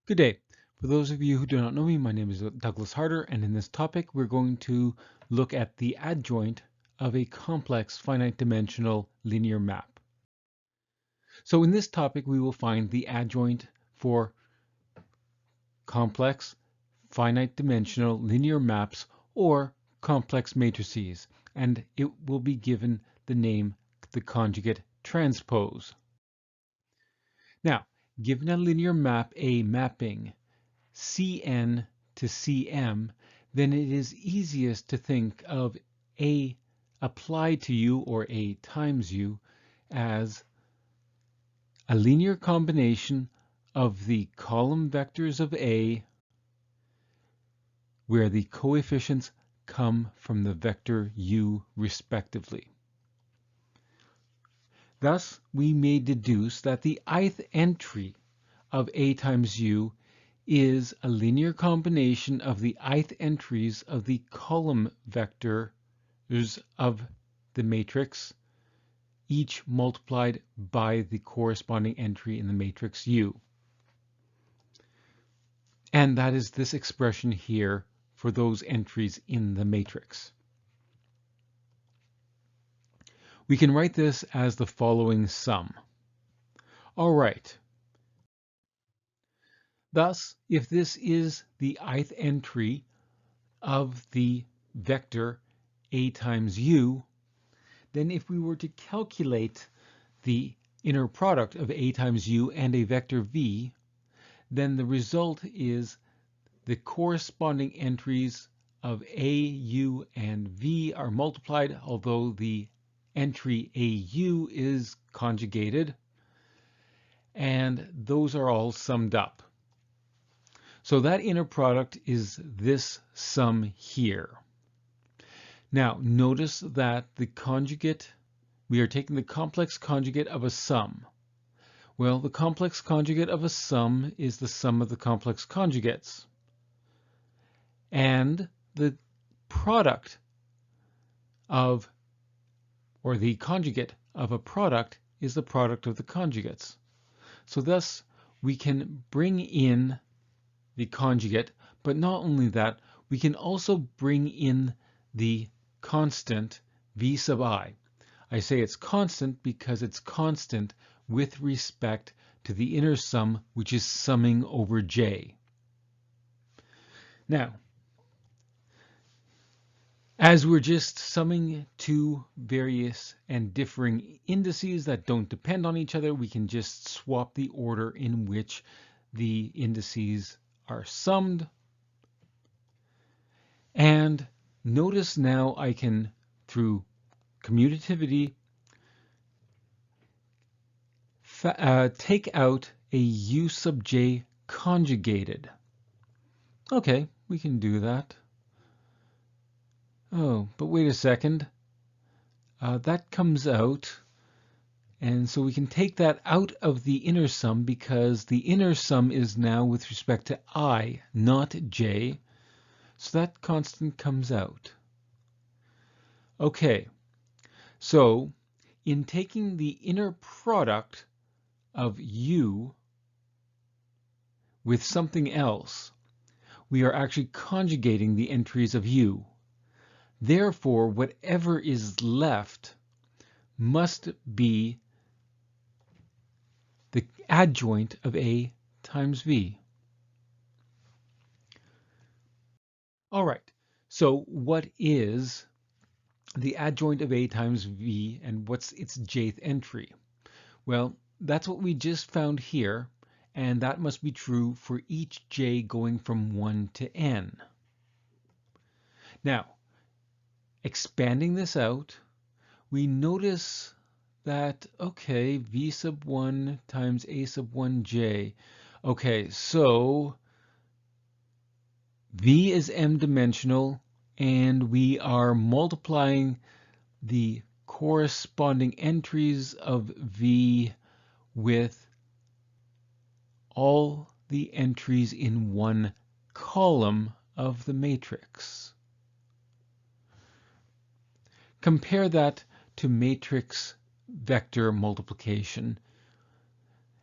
Good day. For those of you who do not know me, my name is Douglas Harder, and in this topic we're going to look at the adjoint of a complex finite dimensional linear map. So in this topic we will find the adjoint for complex finite dimensional linear maps or complex matrices, and it will be given the name the conjugate transpose. Now, given a linear map A mapping Cn to Cm, then it is easiest to think of A applied to U or A times U as a linear combination of the column vectors of A where the coefficients come from the vector U respectively. Thus, we may deduce that the ith entry of A times U is a linear combination of the ith entries of the column vectors of the matrix, each multiplied by the corresponding entry in the matrix U. And that is this expression here for those entries in the matrix. We can write this as the following sum. All right. Thus, if this is the ith entry of the vector A times U, then if we were to calculate the inner product of A times U and a vector V, then the result is the corresponding entries of A, U, and V are multiplied, although the entry AU is conjugated, and those are all summed up. So that inner product is this sum here. Now, notice that the conjugate, we are taking the complex conjugate of a sum. Well, the complex conjugate of a sum is the sum of the complex conjugates. And the product of, or the conjugate of a product is the product of the conjugates. So thus, we can bring in the conjugate, but not only that, we can also bring in the constant v sub I. I say it's constant because it's constant with respect to the inner sum, which is summing over J. Now, as we're just summing two various and differing indices that don't depend on each other, we can just swap the order in which the indices are summed. And notice now I can, through commutativity, take out a U sub j conjugated. Okay, we can do that. Oh, but wait a second. That comes out, and so we can take that out of the inner sum because the inner sum is now with respect to I, not j. So that constant comes out. Okay, so in taking the inner product of U with something else, we are actually conjugating the entries of U. Therefore, whatever is left must be the adjoint of A times V. All right, so what is the adjoint of A times V and what's its jth entry? Well, that's what we just found here, and that must be true for each j going from 1 to n. Now, expanding this out, we notice that, okay, V sub 1 times A sub 1j. Okay, so V is m-dimensional, and we are multiplying the corresponding entries of V with all the entries in one column of the matrix. Compare that to matrix vector multiplication.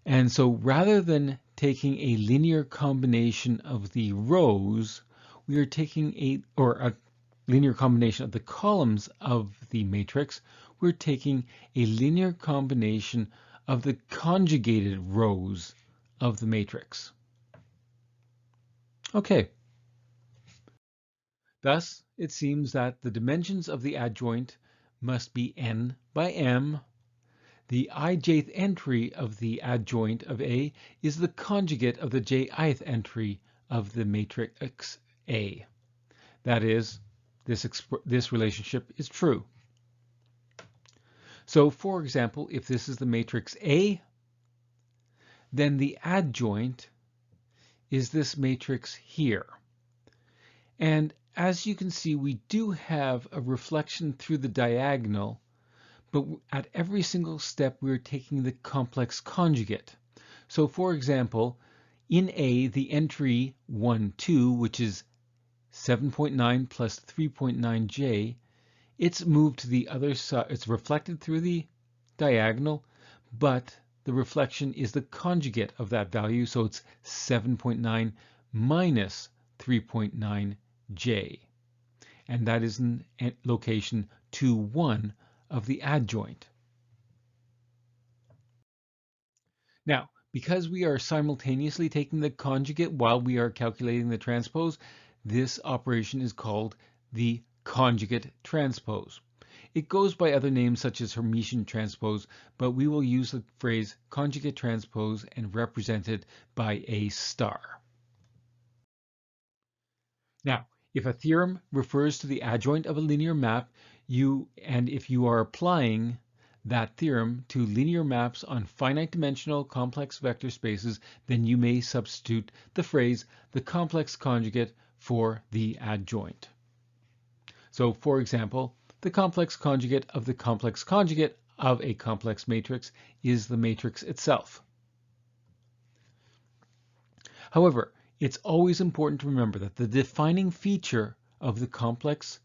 And so rather than taking a linear combination of the rows, we are taking a linear combination of the columns of the matrix, we're taking a linear combination of the conjugated rows of the matrix. Okay. Thus, it seems that the dimensions of the adjoint must be n by m. The ijth entry of the adjoint of A is the conjugate of the jith entry of the matrix A. That is, this relationship is true. So, for example, if this is the matrix A, then the adjoint is this matrix here. And as you can see, we do have a reflection through the diagonal, but at every single step we're taking the complex conjugate. So for example, in A, the entry 1, 2, which is 7.9 plus 3.9j, it's moved to the other side. It's reflected through the diagonal, but the reflection is the conjugate of that value, so it's 7.9 minus 3.9j. And that is in location 2, 1 of the adjoint. Now, because we are simultaneously taking the conjugate while we are calculating the transpose, this operation is called the conjugate transpose. It goes by other names such as Hermitian transpose, but we will use the phrase conjugate transpose and represent it by a star. Now, if a theorem refers to the adjoint of a linear map, if you are applying that theorem to linear maps on finite dimensional complex vector spaces, then you may substitute the phrase the complex conjugate for the adjoint. So, for example, the complex conjugate of the complex conjugate of a complex matrix is the matrix itself. However, it's always important to remember that the defining feature of the complex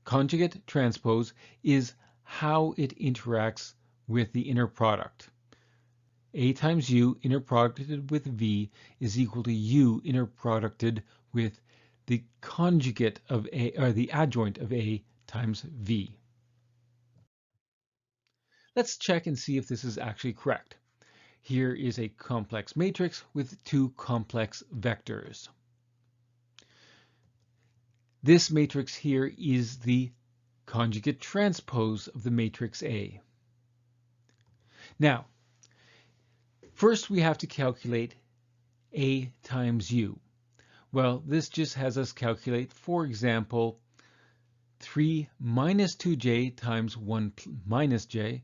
conjugate transpose is how it interacts with the inner product. A times U inner producted with V is equal to U inner producted with the conjugate of A, or the adjoint of A times V. Let's check and see if this is actually correct. Here is a complex matrix with two complex vectors. This matrix here is the conjugate transpose of the matrix A. Now, first we have to calculate A times U. Well, this just has us calculate, for example, 3 minus 2j times 1 minus j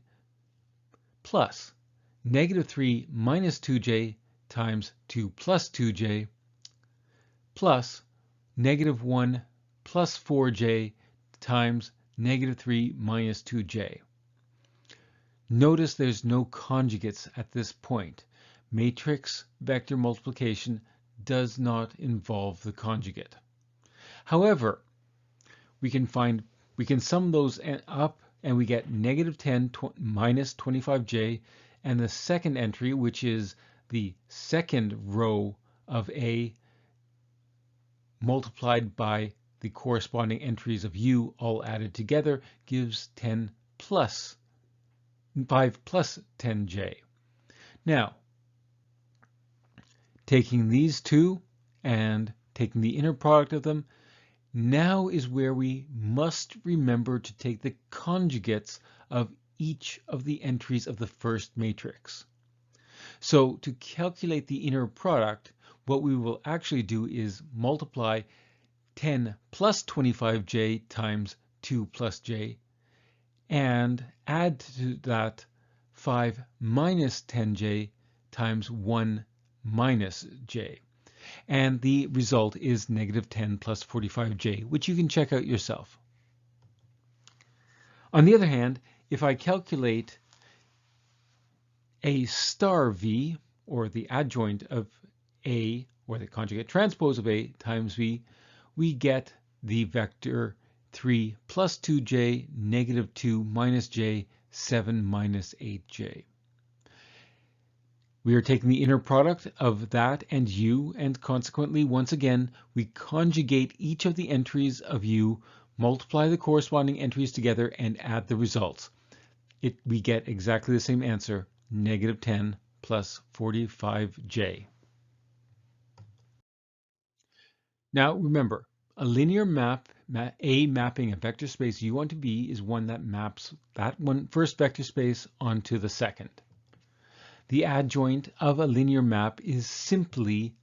plus negative 3 minus 2j times 2 plus 2j plus negative 1 plus 4j times negative 3 minus 2j. Notice there's no conjugates at this point. Matrix vector multiplication does not involve the conjugate. However, we can sum those up and we get negative 10 minus 25j, and the second entry, which is the second row of A multiplied by the corresponding entries of U all added together, gives 5 plus 10j. Now, taking these two and taking the inner product of them, now is where we must remember to take the conjugates of each of the entries of the first matrix. So to calculate the inner product, what we will actually do is multiply 10 plus 25j times 2 plus j and add to that 5 minus 10j times 1 minus j. And the result is negative 10 plus 45j, which you can check out yourself. On the other hand, if I calculate A star V, or the adjoint of A, or the conjugate transpose of A times V, we get the vector 3 plus 2j, negative 2 minus j, 7 minus 8j. We are taking the inner product of that and u, and consequently, once again, we conjugate each of the entries of u, multiply the corresponding entries together, and add the results. We get exactly the same answer, -10 plus 45j. Now remember, a linear map, A mapping a vector space u onto B, is one that maps that first vector space onto the second. The adjoint of a linear map is simply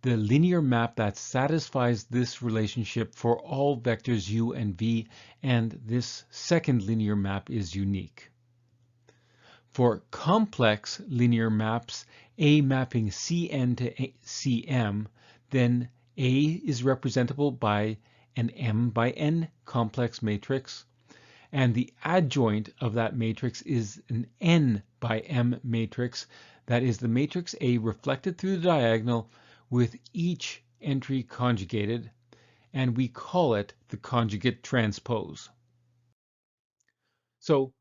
the linear map that satisfies this relationship for all vectors u and v, and this second linear map is unique. For complex linear maps, A mapping Cn to Cm, then A is representable by an m by n complex matrix, and the adjoint of that matrix is an n by m matrix, that is the matrix A reflected through the diagonal with each entry conjugated, and we call it the conjugate transpose. So,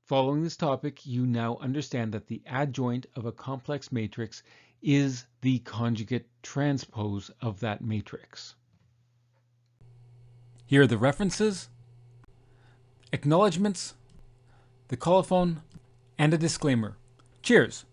following this topic, you now understand that the adjoint of a complex matrix is the conjugate transpose of that matrix. Here are the references, acknowledgements, the colophon, and a disclaimer. Cheers!